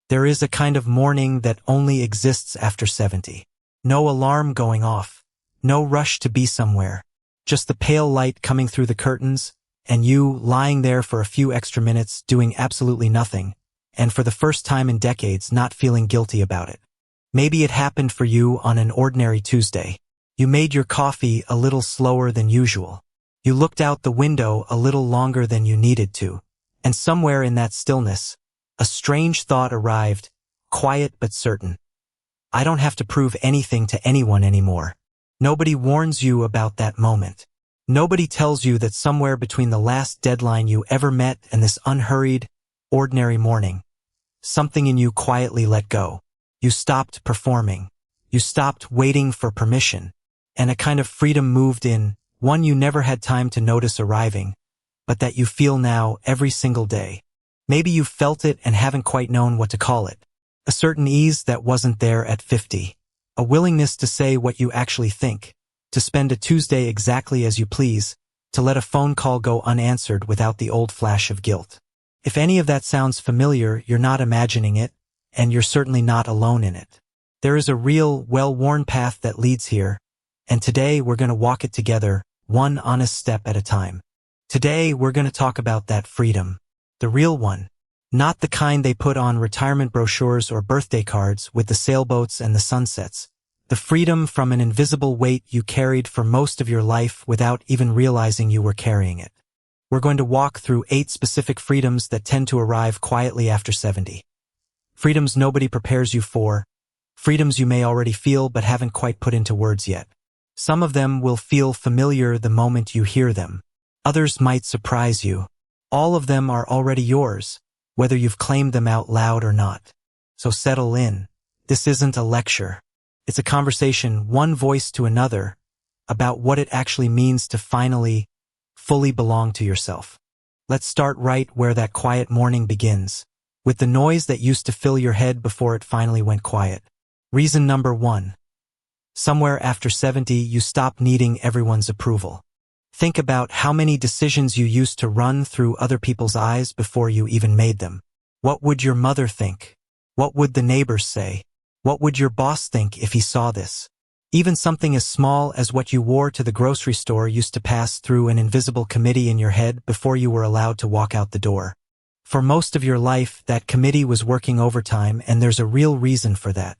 There is a kind of morning that only exists after 70. No alarm going off, no rush to be somewhere, just the pale light coming through the curtains, and you lying there for a few extra minutes doing absolutely nothing, and for the first time in decades not feeling guilty about it. Maybe it happened for you on an ordinary Tuesday. You made your coffee a little slower than usual. You looked out the window a little longer than you needed to, and somewhere in that stillness, a strange thought arrived, quiet but certain. I don't have to prove anything to anyone anymore. Nobody warns you about that moment. Nobody tells you that somewhere between the last deadline you ever met and this unhurried, ordinary morning, something in you quietly let go. You stopped performing. You stopped waiting for permission, and a kind of freedom moved in, one you never had time to notice arriving, but that you feel now every single day. Maybe you felt it and haven't quite known what to call it. A certain ease that wasn't there at 50. A willingness to say what you actually think, to spend a Tuesday exactly as you please, to let a phone call go unanswered without the old flash of guilt. If any of that sounds familiar, you're not imagining it, and you're certainly not alone in it. There is a real, well-worn path that leads here, and today we're going to walk it together, one honest step at a time. Today we're going to talk about that freedom. The real one. Not the kind they put on retirement brochures or birthday cards with the sailboats and the sunsets. The freedom from an invisible weight you carried for most of your life without even realizing you were carrying it. We're going to walk through 8 specific freedoms that tend to arrive quietly after 70. Freedoms nobody prepares you for. Freedoms you may already feel but haven't quite put into words yet. Some of them will feel familiar the moment you hear them. Others might surprise you. All of them are already yours, whether you've claimed them out loud or not. So settle in. This isn't a lecture. It's a conversation, one voice to another, about what it actually means to finally, fully belong to yourself. Let's start right where that quiet morning begins, with the noise that used to fill your head before it finally went quiet. Reason number 1. Somewhere after 70, you stop needing everyone's approval. Think about how many decisions you used to run through other people's eyes before you even made them. What would your mother think? What would the neighbors say? What would your boss think if he saw this? Even something as small as what you wore to the grocery store used to pass through an invisible committee in your head before you were allowed to walk out the door. For most of your life, that committee was working overtime, and there's a real reason for that.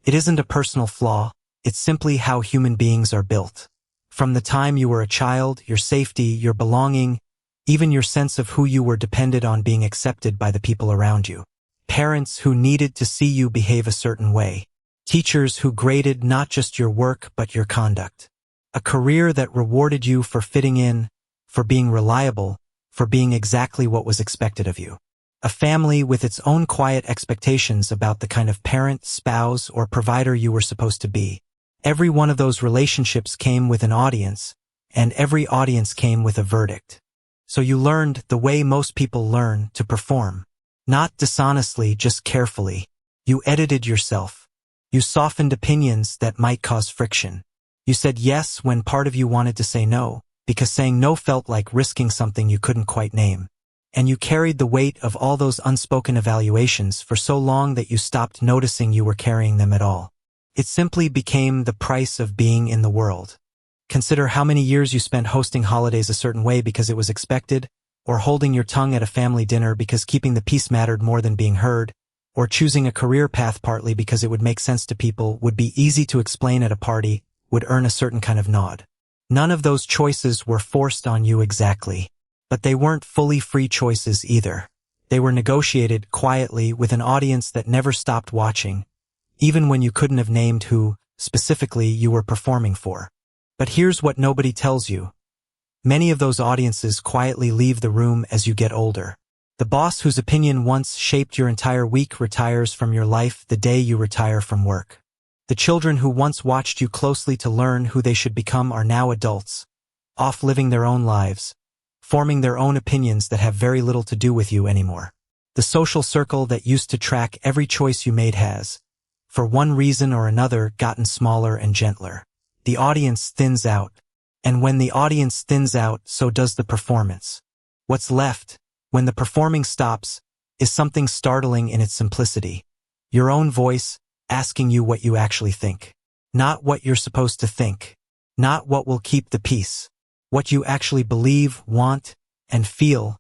It isn't a personal flaw, it's simply how human beings are built. From the time you were a child, your safety, your belonging, even your sense of who you were depended on being accepted by the people around you. Parents who needed to see you behave a certain way. Teachers who graded not just your work but your conduct. A career that rewarded you for fitting in, for being reliable, for being exactly what was expected of you. A family with its own quiet expectations about the kind of parent, spouse, or provider you were supposed to be. Every one of those relationships came with an audience, and every audience came with a verdict. So you learned the way most people learn to perform. Not dishonestly, just carefully. You edited yourself. You softened opinions that might cause friction. You said yes when part of you wanted to say no, because saying no felt like risking something you couldn't quite name. And you carried the weight of all those unspoken evaluations for so long that you stopped noticing you were carrying them at all. It simply became the price of being in the world. Consider how many years you spent hosting holidays a certain way because it was expected, or holding your tongue at a family dinner because keeping the peace mattered more than being heard, or choosing a career path partly because it would make sense to people, would be easy to explain at a party, would earn a certain kind of nod. None of those choices were forced on you exactly, but they weren't fully free choices either. They were negotiated quietly with an audience that never stopped watching, even when you couldn't have named who, specifically, you were performing for. But here's what nobody tells you. Many of those audiences quietly leave the room as you get older. The boss whose opinion once shaped your entire week retires from your life the day you retire from work. The children who once watched you closely to learn who they should become are now adults, off living their own lives, forming their own opinions that have very little to do with you anymore. The social circle that used to track every choice you made has, for one reason or another, gotten smaller and gentler. The audience thins out, and when the audience thins out, so does the performance. What's left, when the performing stops, is something startling in its simplicity. Your own voice, asking you what you actually think. Not what you're supposed to think. Not what will keep the peace. What you actually believe, want, and feel,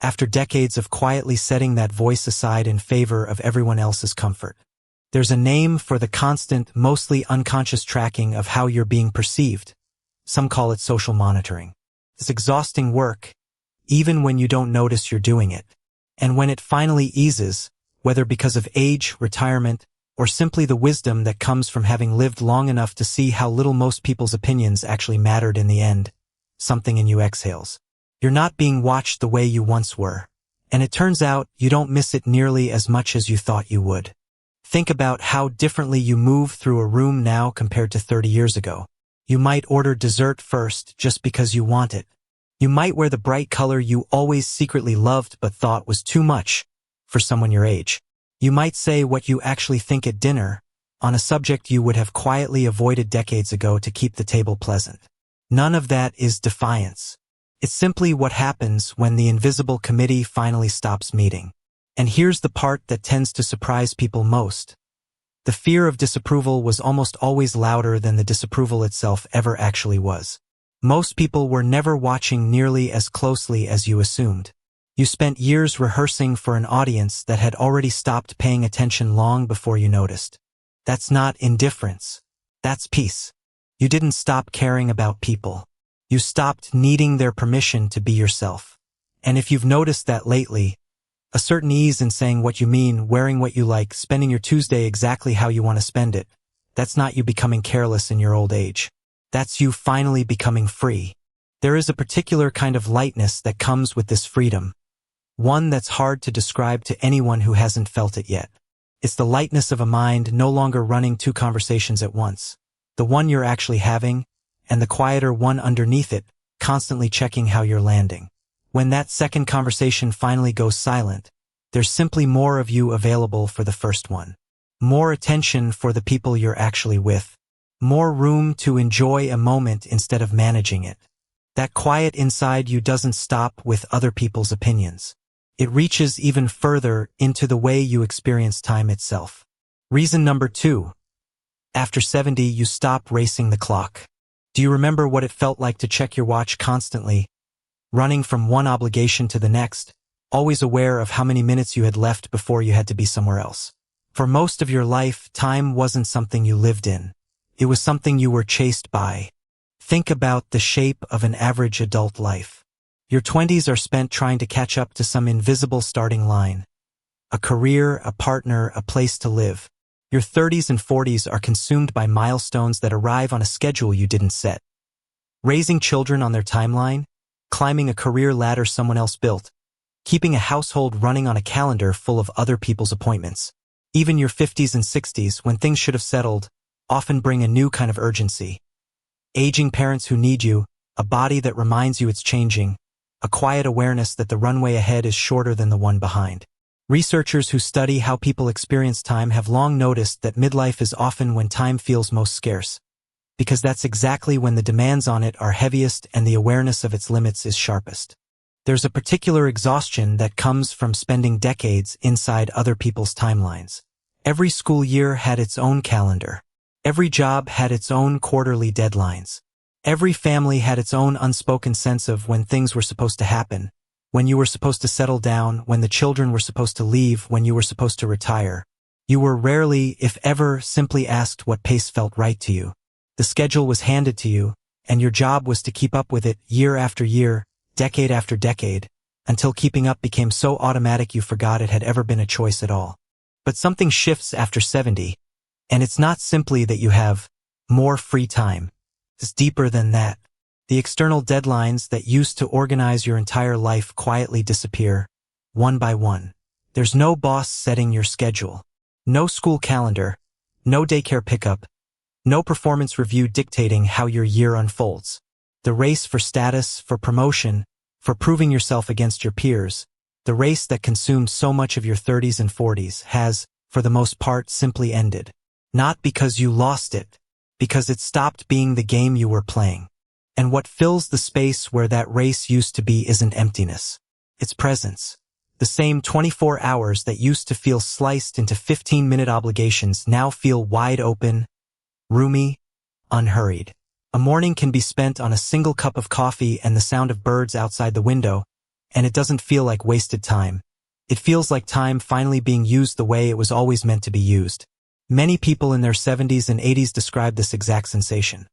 after decades of quietly setting that voice aside in favor of everyone else's comfort. There's a name for the constant, mostly unconscious tracking of how you're being perceived. Some call it social monitoring. It's exhausting work, even when you don't notice you're doing it. And when it finally eases, whether because of age, retirement, or simply the wisdom that comes from having lived long enough to see how little most people's opinions actually mattered in the end, something in you exhales. You're not being watched the way you once were. And it turns out you don't miss it nearly as much as you thought you would. Think about how differently you move through a room now compared to 30 years ago. You might order dessert first just because you want it. You might wear the bright color you always secretly loved but thought was too much for someone your age. You might say what you actually think at dinner on a subject you would have quietly avoided decades ago to keep the table pleasant. None of that is defiance. It's simply what happens when the invisible committee finally stops meeting. And here's the part that tends to surprise people most. The fear of disapproval was almost always louder than the disapproval itself ever actually was. Most people were never watching nearly as closely as you assumed. You spent years rehearsing for an audience that had already stopped paying attention long before you noticed. That's not indifference. That's peace. You didn't stop caring about people. You stopped needing their permission to be yourself. And if you've noticed that lately, a certain ease in saying what you mean, wearing what you like, spending your Tuesday exactly how you want to spend it, that's not you becoming careless in your old age. That's you finally becoming free. There is a particular kind of lightness that comes with this freedom. One that's hard to describe to anyone who hasn't felt it yet. It's the lightness of a mind no longer running two conversations at once. The one you're actually having, and the quieter one underneath it, constantly checking how you're landing. When that second conversation finally goes silent, there's simply more of you available for the first one. More attention for the people you're actually with. More room to enjoy a moment instead of managing it. That quiet inside you doesn't stop with other people's opinions. It reaches even further into the way you experience time itself. Reason number 2. After 70, you stop racing the clock. Do you remember what it felt like to check your watch constantly, running from one obligation to the next, always aware of how many minutes you had left before you had to be somewhere else? For most of your life, time wasn't something you lived in. It was something you were chased by. Think about the shape of an average adult life. Your 20s are spent trying to catch up to some invisible starting line. A career, a partner, a place to live. Your 30s and 40s are consumed by milestones that arrive on a schedule you didn't set. Raising children on their timeline, climbing a career ladder someone else built, keeping a household running on a calendar full of other people's appointments. Even your 50s and 60s, when things should have settled, often bring a new kind of urgency. Aging parents who need you, a body that reminds you it's changing, a quiet awareness that the runway ahead is shorter than the one behind. Researchers who study how people experience time have long noticed that midlife is often when time feels most scarce, because that's exactly when the demands on it are heaviest and the awareness of its limits is sharpest. There's a particular exhaustion that comes from spending decades inside other people's timelines. Every school year had its own calendar. Every job had its own quarterly deadlines. Every family had its own unspoken sense of when things were supposed to happen, when you were supposed to settle down, when the children were supposed to leave, when you were supposed to retire. You were rarely, if ever, simply asked what pace felt right to you. The schedule was handed to you, and your job was to keep up with it year after year, decade after decade, until keeping up became so automatic you forgot it had ever been a choice at all. But something shifts after 70, and it's not simply that you have more free time. It's deeper than that. The external deadlines that used to organize your entire life quietly disappear, one by one. There's no boss setting your schedule. No school calendar. No daycare pickup. No performance review dictating how your year unfolds. The race for status, for promotion, for proving yourself against your peers, the race that consumed so much of your 30s and 40s has, for the most part, simply ended. Not because you lost it, because it stopped being the game you were playing. And what fills the space where that race used to be isn't emptiness. It's presence. The same 24 hours that used to feel sliced into 15-minute obligations now feel wide open, roomy, unhurried. A morning can be spent on a single cup of coffee and the sound of birds outside the window, and it doesn't feel like wasted time. It feels like time finally being used the way it was always meant to be used. Many people in their 70s and 80s describe this exact sensation.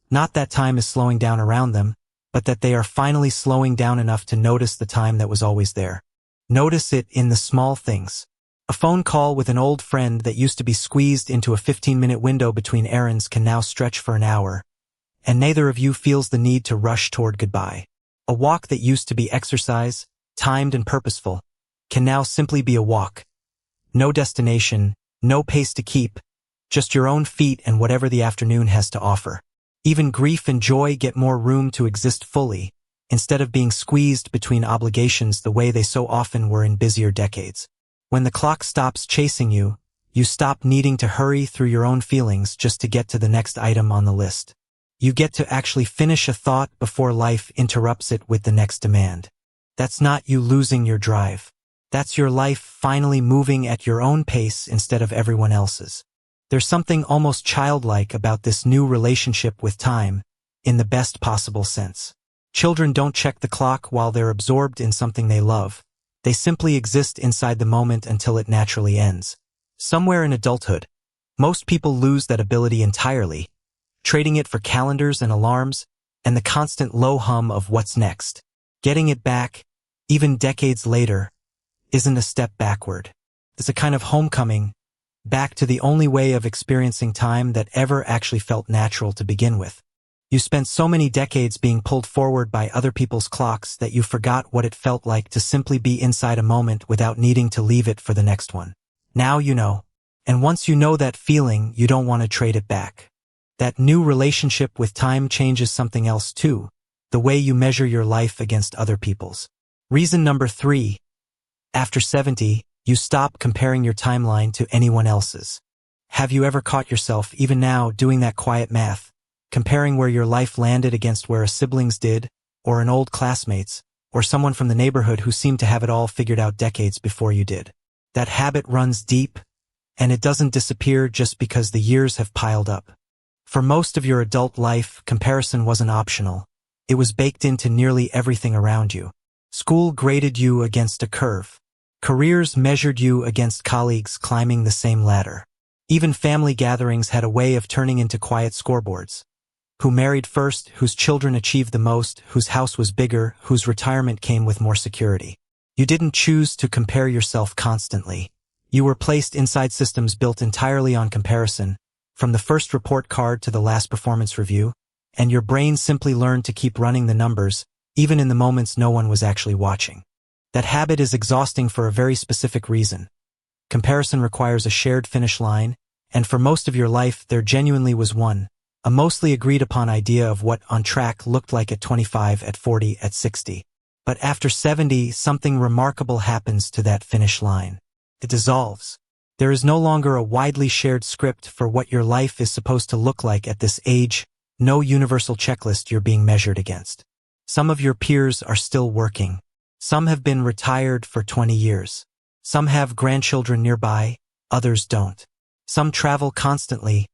Not that time is slowing down around them, but that they are finally slowing down enough to notice the time that was always there. Notice it in the small things. A phone call with an old friend that used to be squeezed into a 15-minute window between errands can now stretch for an hour, and neither of you feels the need to rush toward goodbye. A walk that used to be exercise, timed and purposeful, can now simply be a walk. No destination, no pace to keep, just your own feet and whatever the afternoon has to offer. Even grief and joy get more room to exist fully, instead of being squeezed between obligations the way they so often were in busier decades. When the clock stops chasing you, you stop needing to hurry through your own feelings just to get to the next item on the list. You get to actually finish a thought before life interrupts it with the next demand. That's not you losing your drive. That's your life finally moving at your own pace instead of everyone else's. There's something almost childlike about this new relationship with time, in the best possible sense. Children don't check the clock while they're absorbed in something they love. They simply exist inside the moment until it naturally ends. Somewhere in adulthood, most people lose that ability entirely, trading it for calendars and alarms, and the constant low hum of what's next. Getting it back, even decades later, isn't a step backward. It's a kind of homecoming, back to the only way of experiencing time that ever actually felt natural to begin with. You spent so many decades being pulled forward by other people's clocks that you forgot what it felt like to simply be inside a moment without needing to leave it for the next one. Now you know. And once you know that feeling, you don't want to trade it back. That new relationship with time changes something else too, the way you measure your life against other people's. Reason number 3. After 70, you stop comparing your timeline to anyone else's. Have you ever caught yourself, even now, doing that quiet math, comparing where your life landed against where a sibling's did, or an old classmate's, or someone from the neighborhood who seemed to have it all figured out decades before you did? That habit runs deep, and it doesn't disappear just because the years have piled up. For most of your adult life, comparison wasn't optional. It was baked into nearly everything around you. School graded you against a curve. Careers measured you against colleagues climbing the same ladder. Even family gatherings had a way of turning into quiet scoreboards. Who married first, whose children achieved the most, whose house was bigger, whose retirement came with more security. You didn't choose to compare yourself constantly. You were placed inside systems built entirely on comparison, from the first report card to the last performance review, and your brain simply learned to keep running the numbers, even in the moments no one was actually watching. That habit is exhausting for a very specific reason. Comparison requires a shared finish line, and for most of your life there genuinely was one, a mostly agreed upon idea of what on track looked like at 25, at 40, at 60. But after 70, something remarkable happens to that finish line. It dissolves. There is no longer a widely shared script for what your life is supposed to look like at this age, no universal checklist you're being measured against. Some of your peers are still working. Some have been retired for 20 years. Some have grandchildren nearby, others don't. Some travel constantly,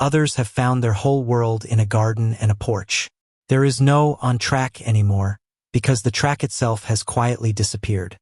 others have found their whole world in a garden and a porch. There is no on track anymore, because the track itself has quietly disappeared.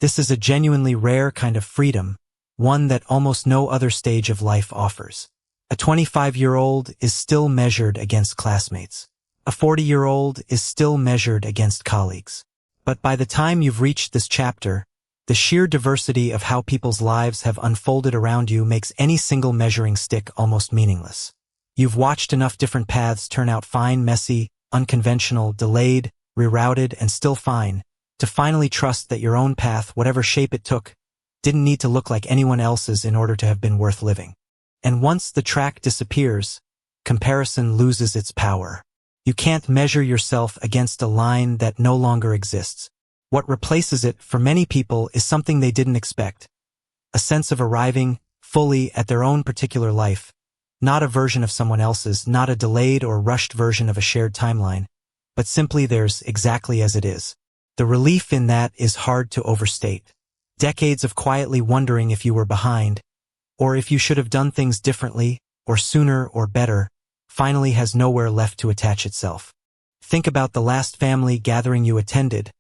This is a genuinely rare kind of freedom, one that almost no other stage of life offers. A 25-year-old is still measured against classmates. A 40-year-old is still measured against colleagues. But by the time you've reached this chapter, the sheer diversity of how people's lives have unfolded around you makes any single measuring stick almost meaningless. You've watched enough different paths turn out fine, messy, unconventional, delayed, rerouted, and still fine, to finally trust that your own path, whatever shape it took, didn't need to look like anyone else's in order to have been worth living. And once the track disappears, comparison loses its power. You can't measure yourself against a line that no longer exists. What replaces it for many people is something they didn't expect. A sense of arriving fully at their own particular life, not a version of someone else's, not a delayed or rushed version of a shared timeline, but simply theirs exactly as it is. The relief in that is hard to overstate. Decades of quietly wondering if you were behind, or if you should have done things differently, or sooner or better, finally has nowhere left to attach itself. Think about the last family gathering you attended,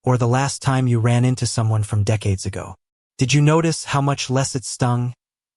or the last time you ran into someone from decades ago. Did you notice how much less it stung,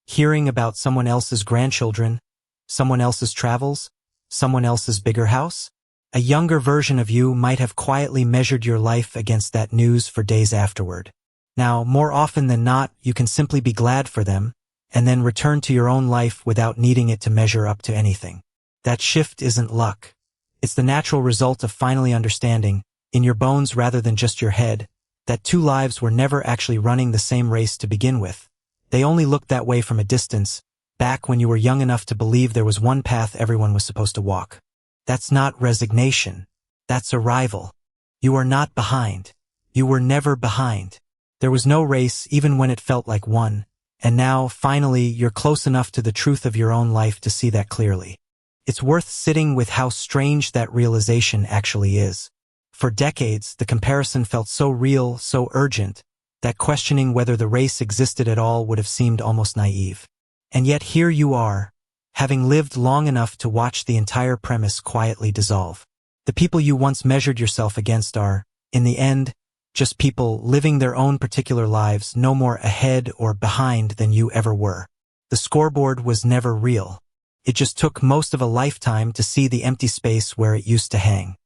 hearing about someone else's grandchildren, someone else's travels, someone else's bigger house? A younger version of you might have quietly measured your life against that news for days afterward. Now, more often than not, you can simply be glad for them, and then return to your own life without needing it to measure up to anything. That shift isn't luck. It's the natural result of finally understanding, in your bones rather than just your head, that two lives were never actually running the same race to begin with. They only looked that way from a distance, back when you were young enough to believe there was one path everyone was supposed to walk. That's not resignation. That's arrival. You are not behind. You were never behind. There was no race even when it felt like one, and now, finally, you're close enough to the truth of your own life to see that clearly. It's worth sitting with how strange that realization actually is. For decades, the comparison felt so real, so urgent, that questioning whether the race existed at all would have seemed almost naive. And yet here you are, having lived long enough to watch the entire premise quietly dissolve. The people you once measured yourself against are, in the end, just people living their own particular lives, no more ahead or behind than you ever were. The scoreboard was never real. It just took most of a lifetime to see the empty space where it used to hang.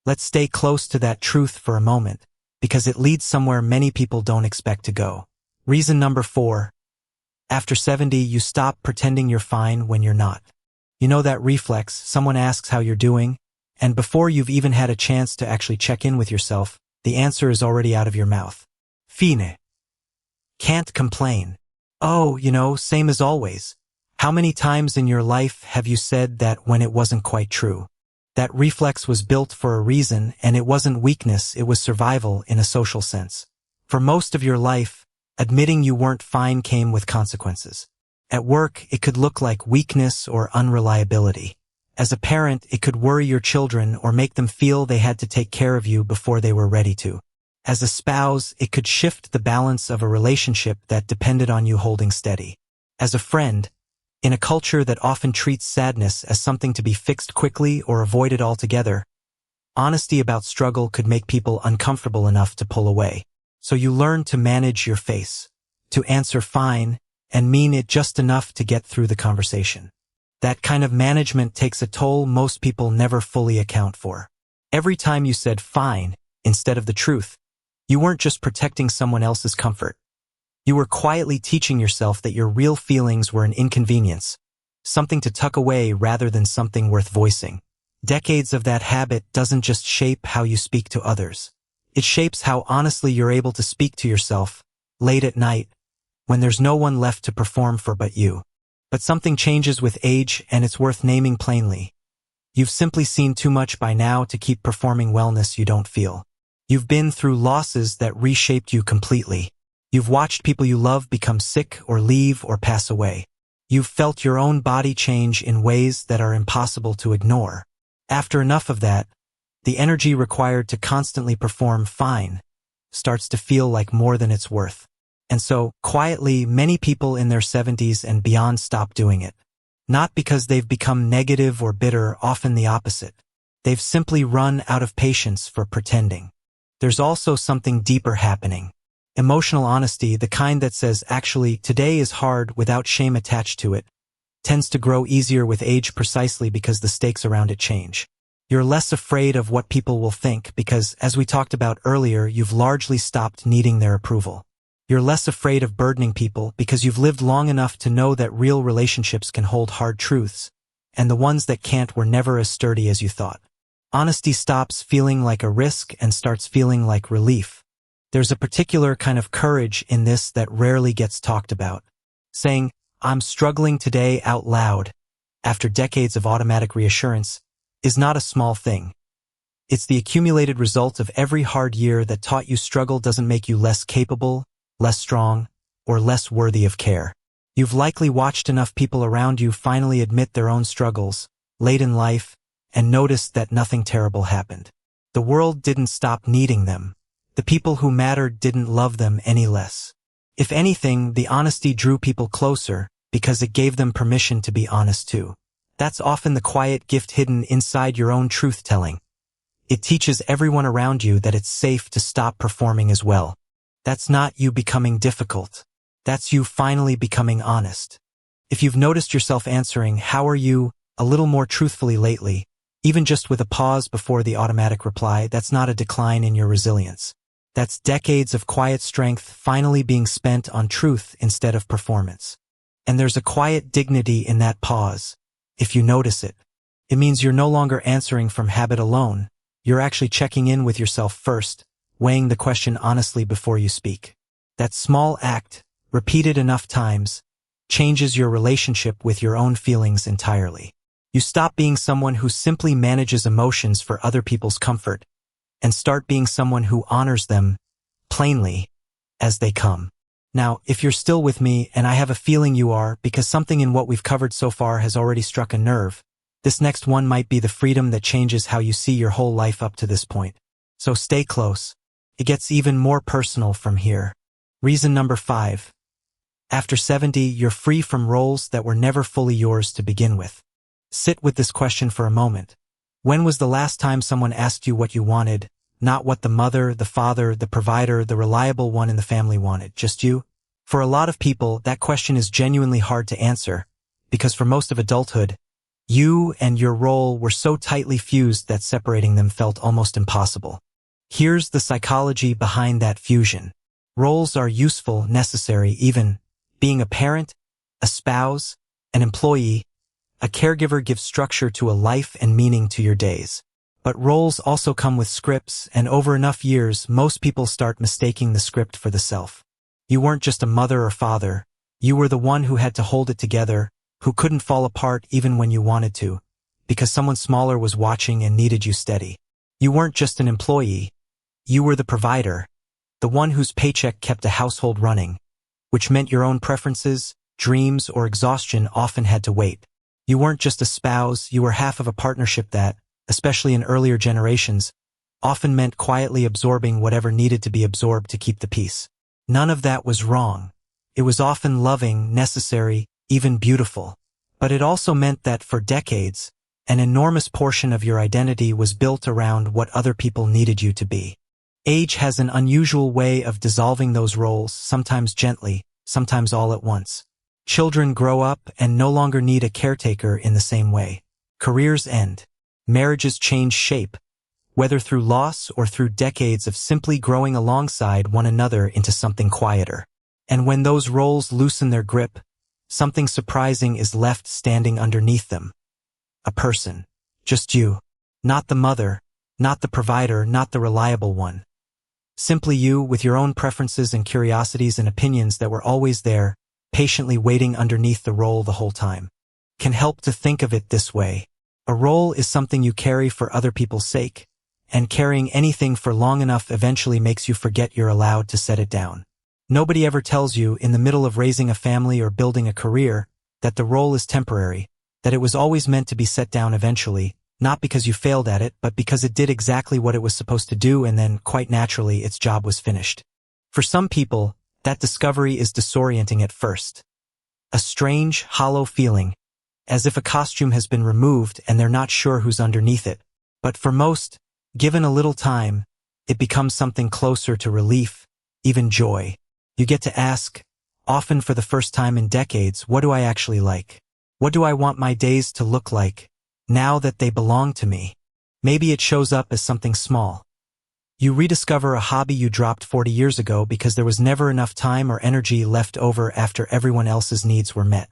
Let's stay close to that truth for a moment, because it leads somewhere many people don't expect to go. Reason number 4. After 70, you stop pretending you're fine when you're not. You know that reflex, someone asks how you're doing, and before you've even had a chance to actually check in with yourself, the answer is already out of your mouth. Fine. Can't complain. Oh, same as always. How many times in your life have you said that when it wasn't quite true? That reflex was built for a reason, and it wasn't weakness, it was survival in a social sense. For most of your life, admitting you weren't fine came with consequences. At work, it could look like weakness or unreliability. As a parent, it could worry your children or make them feel they had to take care of you before they were ready to. As a spouse, it could shift the balance of a relationship that depended on you holding steady. As a friend, in a culture that often treats sadness as something to be fixed quickly or avoided altogether, honesty about struggle could make people uncomfortable enough to pull away. So you learn to manage your face, to answer fine, and mean it just enough to get through the conversation. That kind of management takes a toll most people never fully account for. Every time you said fine instead of the truth, you weren't just protecting someone else's comfort. You were quietly teaching yourself that your real feelings were an inconvenience, something to tuck away rather than something worth voicing. Decades of that habit doesn't just shape how you speak to others. It shapes how honestly you're able to speak to yourself, late at night, when there's no one left to perform for but you. But something changes with age, and it's worth naming plainly. You've simply seen too much by now to keep performing wellness you don't feel. You've been through losses that reshaped you completely. You've watched people you love become sick or leave or pass away. You've felt your own body change in ways that are impossible to ignore. After enough of that, the energy required to constantly perform fine starts to feel like more than it's worth. And so, quietly, many people in their 70s and beyond stop doing it. Not because they've become negative or bitter, often the opposite. They've simply run out of patience for pretending. There's also something deeper happening. Emotional honesty, the kind that says, actually, today is hard without shame attached to it, tends to grow easier with age precisely because the stakes around it change. You're less afraid of what people will think because, as we talked about earlier, you've largely stopped needing their approval. You're less afraid of burdening people because you've lived long enough to know that real relationships can hold hard truths, and the ones that can't were never as sturdy as you thought. Honesty stops feeling like a risk and starts feeling like relief. There's a particular kind of courage in this that rarely gets talked about. Saying, "I'm struggling today" out loud, after decades of automatic reassurance, is not a small thing. It's the accumulated result of every hard year that taught you struggle doesn't make you less capable, less strong, or less worthy of care. You've likely watched enough people around you finally admit their own struggles, late in life, and noticed that nothing terrible happened. The world didn't stop needing them. The people who mattered didn't love them any less. If anything, the honesty drew people closer because it gave them permission to be honest too. That's often the quiet gift hidden inside your own truth-telling. It teaches everyone around you that it's safe to stop performing as well. That's not you becoming difficult. That's you finally becoming honest. If you've noticed yourself answering, "How are you?" a little more truthfully lately, even just with a pause before the automatic reply, that's not a decline in your resilience. That's decades of quiet strength finally being spent on truth instead of performance. And there's a quiet dignity in that pause, if you notice it. It means you're no longer answering from habit alone. You're actually checking in with yourself first, weighing the question honestly before you speak. That small act, repeated enough times, changes your relationship with your own feelings entirely. You stop being someone who simply manages emotions for other people's comfort, and start being someone who honors them, plainly, as they come. Now, if you're still with me, and I have a feeling you are, because something in what we've covered so far has already struck a nerve, this next one might be the freedom that changes how you see your whole life up to this point. So stay close. It gets even more personal from here. Reason number 5. After 70, you're free from roles that were never fully yours to begin with. Sit with this question for a moment. When was the last time someone asked you what you wanted, not what the mother, the father, the provider, the reliable one in the family wanted, just you? For a lot of people, that question is genuinely hard to answer, because for most of adulthood, you and your role were so tightly fused that separating them felt almost impossible. Here's the psychology behind that fusion. Roles are useful, necessary, even being a parent, a spouse, an employee, a caregiver gives structure to a life and meaning to your days. But roles also come with scripts, and over enough years, most people start mistaking the script for the self. You weren't just a mother or father. You were the one who had to hold it together, who couldn't fall apart even when you wanted to, because someone smaller was watching and needed you steady. You weren't just an employee. You were the provider, the one whose paycheck kept a household running, which meant your own preferences, dreams, or exhaustion often had to wait. You weren't just a spouse, you were half of a partnership that, especially in earlier generations, often meant quietly absorbing whatever needed to be absorbed to keep the peace. None of that was wrong. It was often loving, necessary, even beautiful. But it also meant that for decades, an enormous portion of your identity was built around what other people needed you to be. Age has an unusual way of dissolving those roles, sometimes gently, sometimes all at once. Children grow up and no longer need a caretaker in the same way. Careers end. Marriages change shape, whether through loss or through decades of simply growing alongside one another into something quieter. And when those roles loosen their grip, something surprising is left standing underneath them. A person. Just you. Not the mother, not the provider, not the reliable one. Simply you, with your own preferences and curiosities and opinions that were always there, patiently waiting underneath the role the whole time. Can help to think of it this way. A role is something you carry for other people's sake, and carrying anything for long enough eventually makes you forget you're allowed to set it down. Nobody ever tells you, in the middle of raising a family or building a career, that the role is temporary, that it was always meant to be set down eventually, not because you failed at it, but because it did exactly what it was supposed to do and then, quite naturally, its job was finished. For some people, that discovery is disorienting at first. A strange, hollow feeling, as if a costume has been removed and they're not sure who's underneath it. But for most, given a little time, it becomes something closer to relief, even joy. You get to ask, often for the first time in decades, what do I actually like? What do I want my days to look like, now that they belong to me? Maybe it shows up as something small. You rediscover a hobby you dropped 40 years ago because there was never enough time or energy left over after everyone else's needs were met.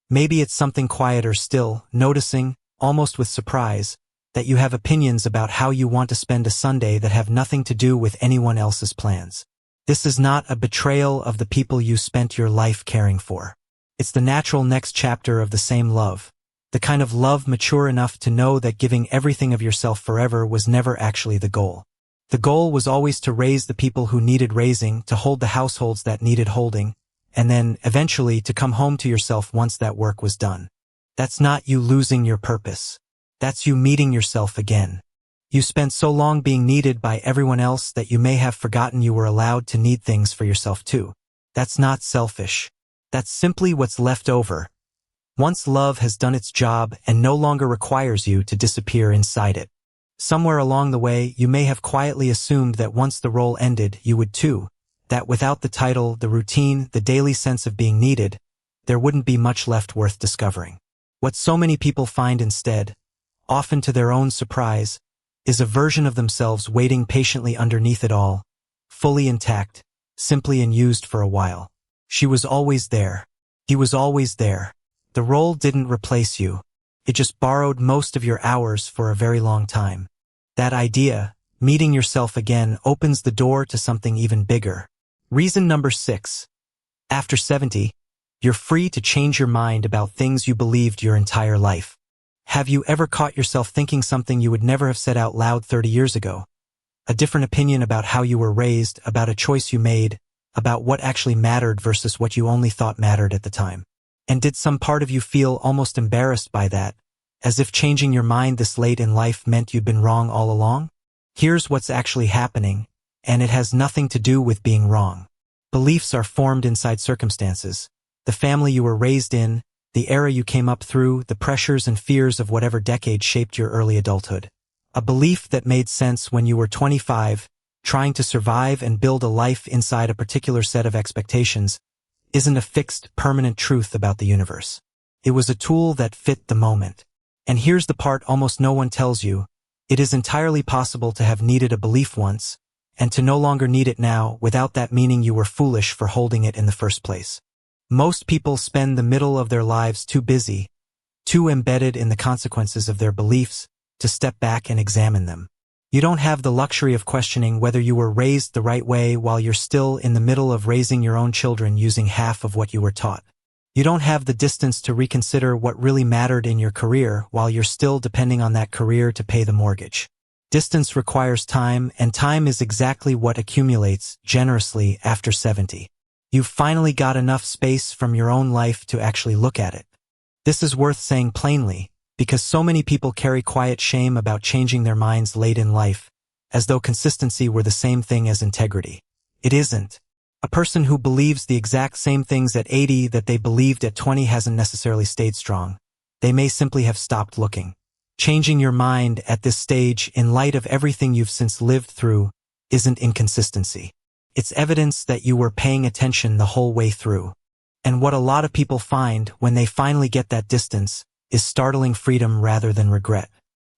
Maybe it's something quieter still, noticing, almost with surprise, that you have opinions about how you want to spend a Sunday that have nothing to do with anyone else's plans. This is not a betrayal of the people you spent your life caring for. It's the natural next chapter of the same love, the kind of love mature enough to know that giving everything of yourself forever was never actually the goal. The goal was always to raise the people who needed raising, to hold the households that needed holding, and then, eventually, to come home to yourself once that work was done. That's not you losing your purpose. That's you meeting yourself again. You spent so long being needed by everyone else that you may have forgotten you were allowed to need things for yourself too. That's not selfish. That's simply what's left over. Once love has done its job and no longer requires you to disappear inside it. Somewhere along the way, you may have quietly assumed that once the role ended, you would too, that without the title, the routine, the daily sense of being needed, there wouldn't be much left worth discovering. What so many people find instead, often to their own surprise, is a version of themselves waiting patiently underneath it all, fully intact, simply unused for a while. She was always there. He was always there. The role didn't replace you. It just borrowed most of your hours for a very long time. That idea, meeting yourself again, opens the door to something even bigger. Reason number 6. After 70, you're free to change your mind about things you believed your entire life. Have you ever caught yourself thinking something you would never have said out loud 30 years ago? A different opinion about how you were raised, about a choice you made, about what actually mattered versus what you only thought mattered at the time. And did some part of you feel almost embarrassed by that, as if changing your mind this late in life meant you'd been wrong all along? Here's what's actually happening, and it has nothing to do with being wrong. Beliefs are formed inside circumstances. The family you were raised in, the era you came up through, the pressures and fears of whatever decade shaped your early adulthood. A belief that made sense when you were 25, trying to survive and build a life inside a particular set of expectations, isn't a fixed, permanent truth about the universe. It was a tool that fit the moment. And here's the part almost no one tells you. It is entirely possible to have needed a belief once, and to no longer need it now, without that meaning you were foolish for holding it in the first place. Most people spend the middle of their lives too busy, too embedded in the consequences of their beliefs, to step back and examine them. You don't have the luxury of questioning whether you were raised the right way while you're still in the middle of raising your own children using half of what you were taught. You don't have the distance to reconsider what really mattered in your career while you're still depending on that career to pay the mortgage. Distance requires time, and time is exactly what accumulates generously after 70. You've finally got enough space from your own life to actually look at it. This is worth saying plainly, because so many people carry quiet shame about changing their minds late in life, as though consistency were the same thing as integrity. It isn't. A person who believes the exact same things at 80 that they believed at 20 hasn't necessarily stayed strong. They may simply have stopped looking. Changing your mind at this stage, in light of everything you've since lived through, isn't inconsistency. It's evidence that you were paying attention the whole way through. And what a lot of people find when they finally get that distance is startling freedom rather than regret.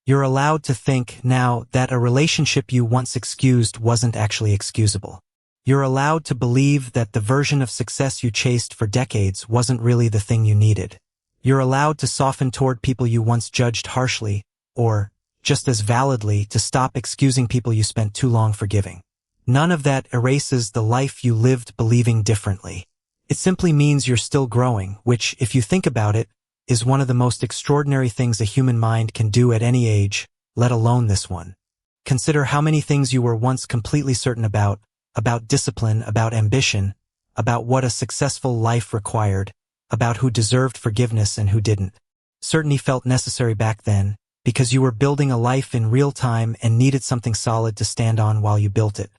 You're allowed to think now that a relationship you once excused wasn't actually excusable. You're allowed to believe that the version of success you chased for decades wasn't really the thing you needed. You're allowed to soften toward people you once judged harshly, or, just as validly, to stop excusing people you spent too long forgiving. None of that erases the life you lived believing differently. It simply means you're still growing, which, if you think about it, is one of the most extraordinary things a human mind can do at any age, let alone this one. Consider how many things you were once completely certain about discipline, about ambition, about what a successful life required, about who deserved forgiveness and who didn't. Certainty felt necessary back then, because you were building a life in real time and needed something solid to stand on while you built it.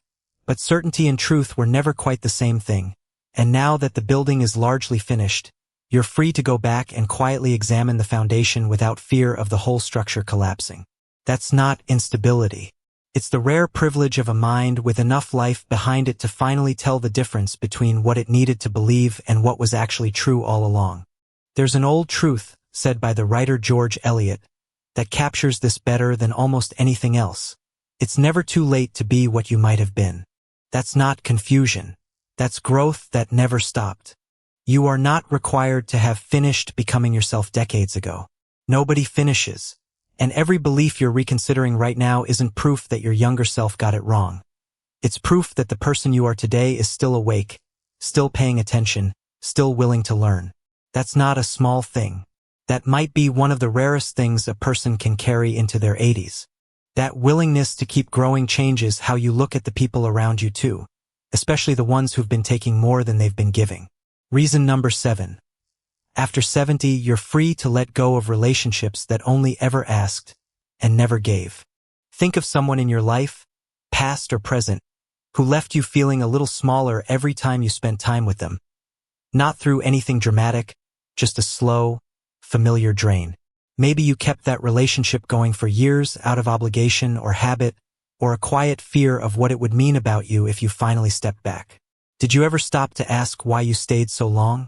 But certainty and truth were never quite the same thing, and now that the building is largely finished, you're free to go back and quietly examine the foundation without fear of the whole structure collapsing. That's not instability. It's the rare privilege of a mind with enough life behind it to finally tell the difference between what it needed to believe and what was actually true all along. There's an old truth, said by the writer George Eliot, that captures this better than almost anything else. It's never too late to be what you might have been. That's not confusion. That's growth that never stopped. You are not required to have finished becoming yourself decades ago. Nobody finishes. And every belief you're reconsidering right now isn't proof that your younger self got it wrong. It's proof that the person you are today is still awake, still paying attention, still willing to learn. That's not a small thing. That might be one of the rarest things a person can carry into their 80s. That willingness to keep growing changes how you look at the people around you too, especially the ones who've been taking more than they've been giving. Reason number 7. After 70, you're free to let go of relationships that only ever asked and never gave. Think of someone in your life, past or present, who left you feeling a little smaller every time you spent time with them. Not through anything dramatic, just a slow, familiar drain. Maybe you kept that relationship going for years out of obligation or habit, or a quiet fear of what it would mean about you if you finally stepped back. Did you ever stop to ask why you stayed so long?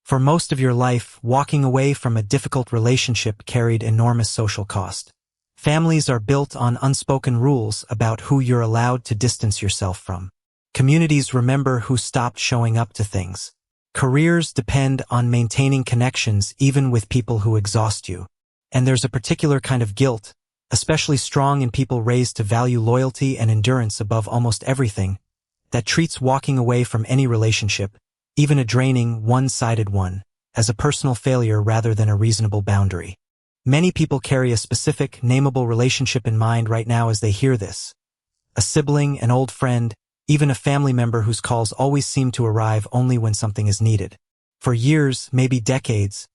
For most of your life, walking away from a difficult relationship carried enormous social cost. Families are built on unspoken rules about who you're allowed to distance yourself from. Communities remember who stopped showing up to things. Careers depend on maintaining connections even with people who exhaust you. And there's a particular kind of guilt, especially strong in people raised to value loyalty and endurance above almost everything, that treats walking away from any relationship, even a draining, one-sided one, as a personal failure rather than a reasonable boundary. Many people carry a specific, nameable relationship in mind right now as they hear this. A sibling, an old friend, even a family member whose calls always seem to arrive only when something is needed. For years, maybe decades,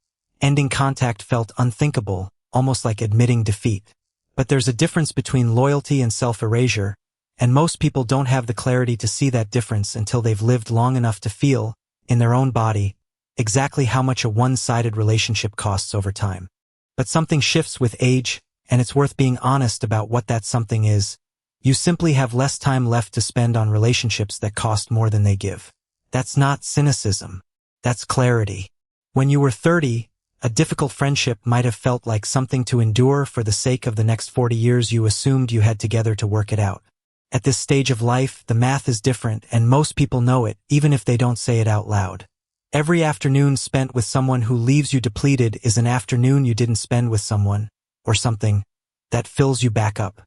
ending contact felt unthinkable, almost like admitting defeat. But there's a difference between loyalty and self-erasure, and most people don't have the clarity to see that difference until they've lived long enough to feel, in their own body, exactly how much a one-sided relationship costs over time. But something shifts with age, and it's worth being honest about what that something is. You simply have less time left to spend on relationships that cost more than they give. That's not cynicism. That's clarity. When you were 30, a difficult friendship might have felt like something to endure for the sake of the next 40 years you assumed you had together to work it out. At this stage of life, the math is different, and most people know it, even if they don't say it out loud. Every afternoon spent with someone who leaves you depleted is an afternoon you didn't spend with someone, or something, that fills you back up.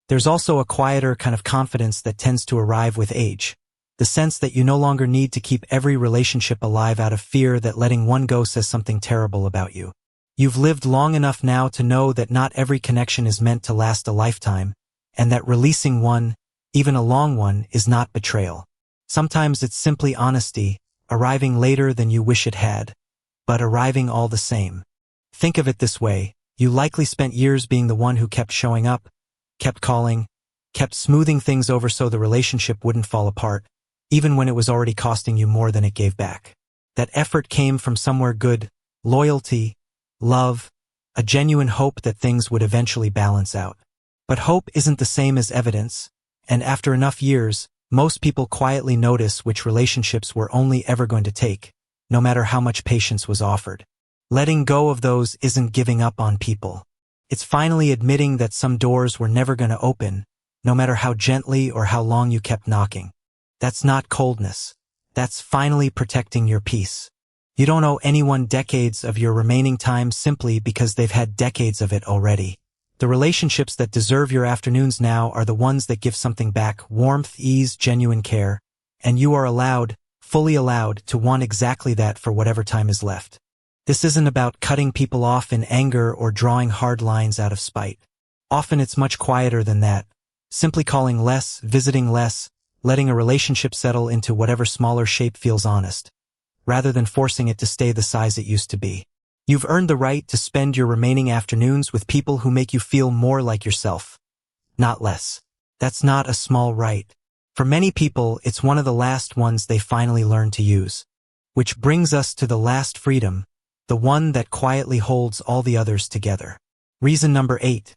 There's also a quieter kind of confidence that tends to arrive with age. The sense that you no longer need to keep every relationship alive out of fear that letting one go says something terrible about you. You've lived long enough now to know that not every connection is meant to last a lifetime, and that releasing one, even a long one, is not betrayal. Sometimes it's simply honesty, arriving later than you wish it had, but arriving all the same. Think of it this way: you likely spent years being the one who kept showing up, kept calling, kept smoothing things over so the relationship wouldn't fall apart, even when it was already costing you more than it gave back. That effort came from somewhere good: loyalty, love, a genuine hope that things would eventually balance out. But hope isn't the same as evidence, and after enough years, most people quietly notice which relationships were only ever going to take, no matter how much patience was offered. Letting go of those isn't giving up on people. It's finally admitting that some doors were never going to open, no matter how gently or how long you kept knocking. That's not coldness. That's finally protecting your peace. You don't owe anyone decades of your remaining time simply because they've had decades of it already. The relationships that deserve your afternoons now are the ones that give something back: warmth, ease, genuine care. And you are allowed, fully allowed, to want exactly that for whatever time is left. This isn't about cutting people off in anger or drawing hard lines out of spite. Often it's much quieter than that. Simply calling less, visiting less, letting a relationship settle into whatever smaller shape feels honest, rather than forcing it to stay the size it used to be. You've earned the right to spend your remaining afternoons with people who make you feel more like yourself, not less. That's not a small right. For many people, it's one of the last ones they finally learn to use. Which brings us to the last freedom, the one that quietly holds all the others together. Reason number 8.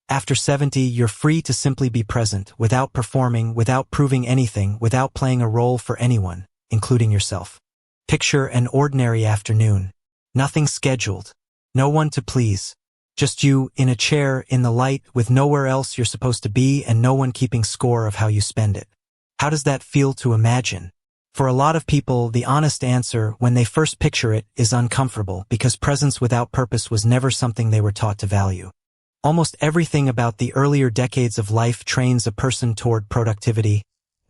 After 70, you're free to simply be present, without performing, without proving anything, without playing a role for anyone, including yourself. Picture an ordinary afternoon. Nothing scheduled. No one to please. Just you, in a chair, in the light, with nowhere else you're supposed to be and no one keeping score of how you spend it. How does that feel to imagine? For a lot of people, the honest answer, when they first picture it, is uncomfortable, because presence without purpose was never something they were taught to value. Almost everything about the earlier decades of life trains a person toward productivity,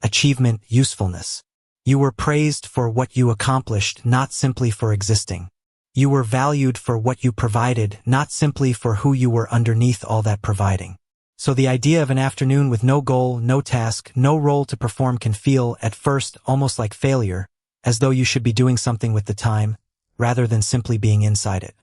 achievement, usefulness. You were praised for what you accomplished, not simply for existing. You were valued for what you provided, not simply for who you were underneath all that providing. So the idea of an afternoon with no goal, no task, no role to perform can feel, at first, almost like failure, as though you should be doing something with the time, rather than simply being inside it.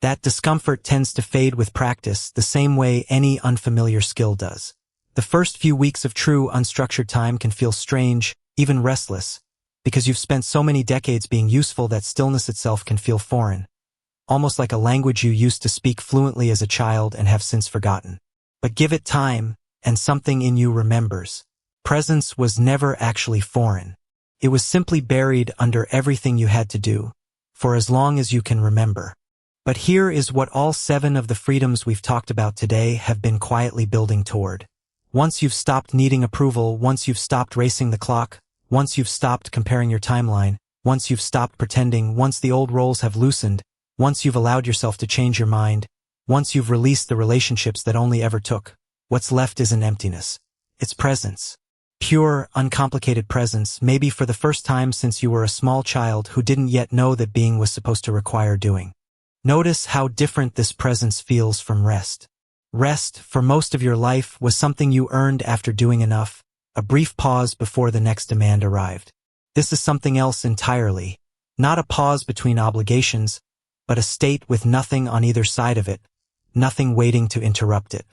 That discomfort tends to fade with practice, the same way any unfamiliar skill does. The first few weeks of true unstructured time can feel strange, even restless, because you've spent so many decades being useful that stillness itself can feel foreign, almost like a language you used to speak fluently as a child and have since forgotten. But give it time, and something in you remembers. Presence was never actually foreign. It was simply buried under everything you had to do, for as long as you can remember. But here is what all 7 of the freedoms we've talked about today have been quietly building toward. Once you've stopped needing approval, once you've stopped racing the clock, once you've stopped comparing your timeline, once you've stopped pretending, once the old roles have loosened, once you've allowed yourself to change your mind, once you've released the relationships that only ever took, what's left isn't emptiness. It's presence. Pure, uncomplicated presence, maybe for the first time since you were a small child who didn't yet know that being was supposed to require doing. Notice how different this presence feels from rest. Rest, for most of your life, was something you earned after doing enough, a brief pause before the next demand arrived. This is something else entirely. Not a pause between obligations, but a state with nothing on either side of it, nothing waiting to interrupt it.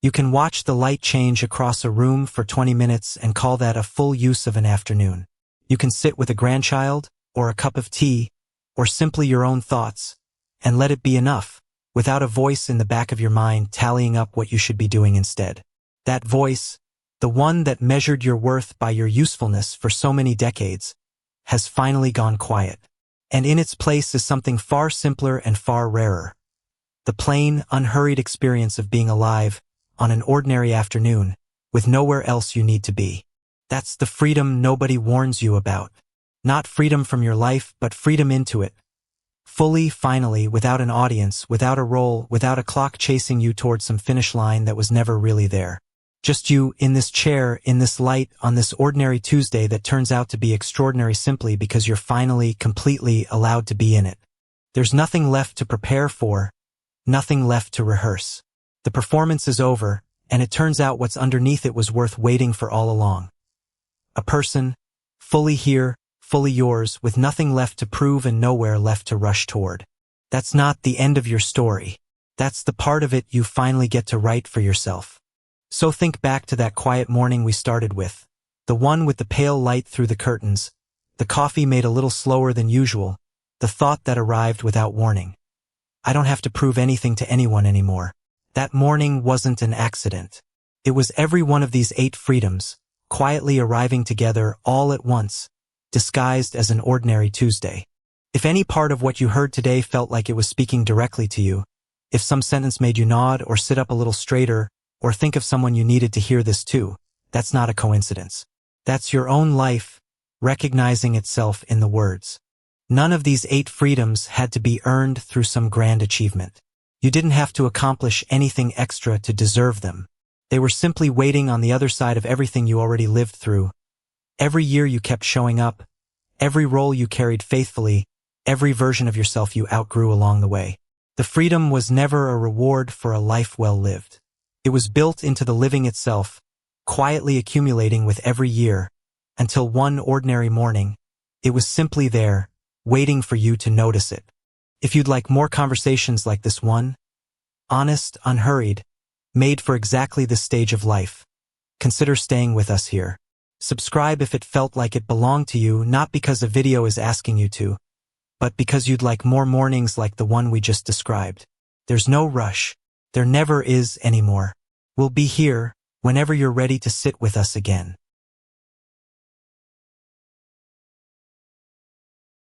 You can watch the light change across a room for 20 minutes and call that a full use of an afternoon. You can sit with a grandchild, or a cup of tea, or simply your own thoughts, and let it be enough, without a voice in the back of your mind tallying up what you should be doing instead. That voice, the one that measured your worth by your usefulness for so many decades, has finally gone quiet. And in its place is something far simpler and far rarer. The plain, unhurried experience of being alive on an ordinary afternoon, with nowhere else you need to be. That's the freedom nobody warns you about. Not freedom from your life, but freedom into it. Fully, finally, without an audience, without a role, without a clock chasing you towards some finish line that was never really there. Just you, in this chair, in this light, on this ordinary Tuesday that turns out to be extraordinary simply because you're finally, completely allowed to be in it. There's nothing left to prepare for, nothing left to rehearse. The performance is over, and it turns out what's underneath it was worth waiting for all along. A person, fully here, fully yours, with nothing left to prove and nowhere left to rush toward. That's not the end of your story. That's the part of it you finally get to write for yourself. So think back to that quiet morning we started with, the one with the pale light through the curtains, the coffee made a little slower than usual, the thought that arrived without warning. I don't have to prove anything to anyone anymore. That morning wasn't an accident. It was every one of these 8 freedoms, quietly arriving together all at once, disguised as an ordinary Tuesday. If any part of what you heard today felt like it was speaking directly to you, if some sentence made you nod or sit up a little straighter, or think of someone you needed to hear this too, that's not a coincidence. That's your own life, recognizing itself in the words. None of these 8 freedoms had to be earned through some grand achievement. You didn't have to accomplish anything extra to deserve them. They were simply waiting on the other side of everything you already lived through. Every year you kept showing up, every role you carried faithfully, every version of yourself you outgrew along the way. The freedom was never a reward for a life well lived. It was built into the living itself, quietly accumulating with every year, until one ordinary morning, it was simply there, waiting for you to notice it. If you'd like more conversations like this one, honest, unhurried, made for exactly this stage of life, consider staying with us here. Subscribe if it felt like it belonged to you, not because a video is asking you to, but because you'd like more mornings like the one we just described. There's no rush. There never is anymore. We'll be here whenever you're ready to sit with us again.